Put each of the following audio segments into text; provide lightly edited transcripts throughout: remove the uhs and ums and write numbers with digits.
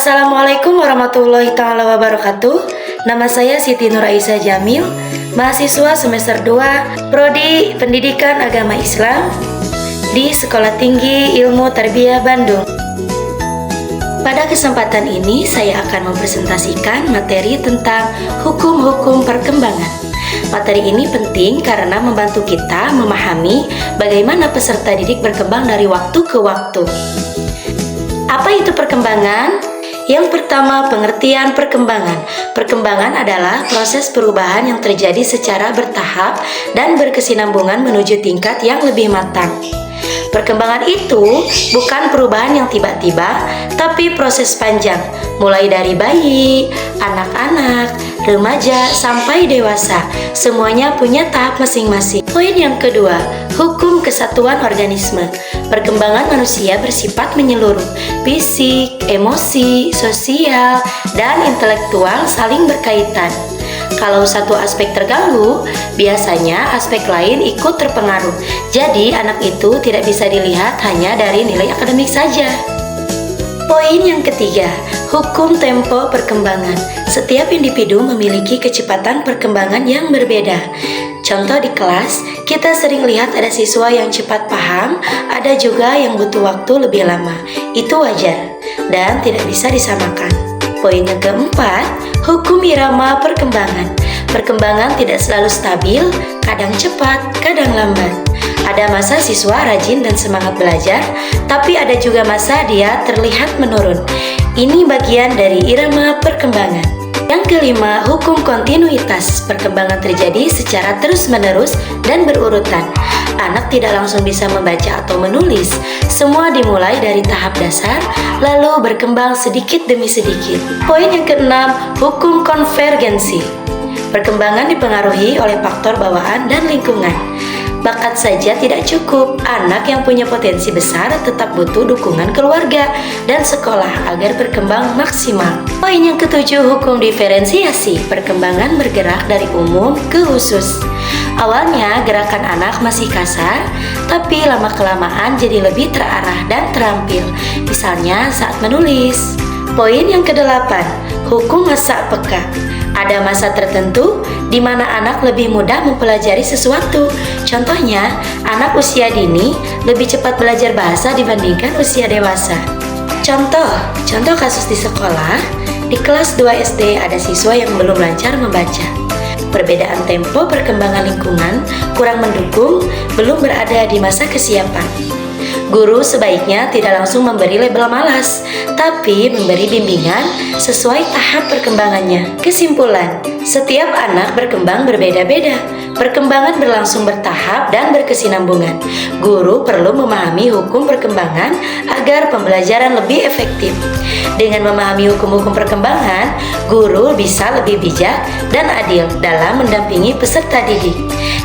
Assalamualaikum warahmatullahi taala wabarakatuh. Nama saya Siti Nur Aisyah Jamil, mahasiswa semester 2 Prodi Pendidikan Agama Islam di Sekolah Tinggi Ilmu Tarbiyah Bandung. Pada kesempatan ini saya akan mempresentasikan materi tentang hukum-hukum perkembangan. Materi ini penting karena membantu kita memahami bagaimana peserta didik berkembang dari waktu ke waktu. Apa itu perkembangan? Yang pertama, pengertian perkembangan. Perkembangan adalah proses perubahan yang terjadi secara bertahap dan berkesinambungan menuju tingkat yang lebih matang. Perkembangan itu bukan perubahan yang tiba-tiba, tapi proses panjang, mulai dari bayi, anak-anak, remaja, sampai dewasa. Semuanya punya tahap masing-masing. Poin yang kedua, hukum kesatuan organisme. Perkembangan manusia bersifat menyeluruh, fisik, emosi, sosial, dan intelektual saling berkaitan. Kalau satu aspek terganggu, biasanya aspek lain ikut terpengaruh. Jadi, anak itu tidak bisa dilihat hanya dari nilai akademik saja. Poin yang ketiga, hukum tempo perkembangan. Setiap individu memiliki kecepatan perkembangan yang berbeda. Contoh di kelas, kita sering lihat ada siswa yang cepat paham, ada juga yang butuh waktu lebih lama. Itu wajar dan tidak bisa disamakan. Poin yang keempat, hukum irama perkembangan. Perkembangan tidak selalu stabil, kadang cepat, kadang lambat. Ada masa siswa rajin dan semangat belajar, tapi ada juga masa dia terlihat menurun. Ini bagian dari irama perkembangan. Yang kelima, hukum kontinuitas. Perkembangan terjadi secara terus-menerus dan berurutan. Anak tidak langsung bisa membaca atau menulis. Semua dimulai dari tahap dasar, lalu berkembang sedikit demi sedikit. Poin yang keenam, hukum konvergensi. Perkembangan dipengaruhi oleh faktor bawaan dan lingkungan. Bakat saja tidak cukup, anak yang punya potensi besar tetap butuh dukungan keluarga dan sekolah agar berkembang maksimal. Poin yang ketujuh, hukum diferensiasi. Perkembangan bergerak dari umum ke khusus. Awalnya gerakan anak masih kasar, tapi lama-kelamaan jadi lebih terarah dan terampil, misalnya saat menulis. Poin yang kedelapan, hukum masa peka. Ada masa tertentu di mana anak lebih mudah mempelajari sesuatu. Contohnya, anak usia dini lebih cepat belajar bahasa dibandingkan usia dewasa. Contoh kasus di sekolah, di kelas 2 SD ada siswa yang belum lancar membaca. Perbedaan tempo perkembangan lingkungan kurang mendukung, belum berada di masa kesiapan. Guru sebaiknya tidak langsung memberi label malas, tapi memberi bimbingan sesuai tahap perkembangannya. Kesimpulan, setiap anak berkembang berbeda-beda. Perkembangan berlangsung bertahap dan berkesinambungan. Guru perlu memahami hukum perkembangan agar pembelajaran lebih efektif. Dengan memahami hukum-hukum perkembangan, guru bisa lebih bijak dan adil dalam mendampingi peserta didik.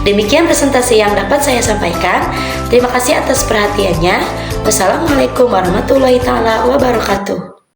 Demikian presentasi yang dapat saya sampaikan. Terima kasih atas perhatiannya. Wassalamualaikum warahmatullahi taala wabarakatuh.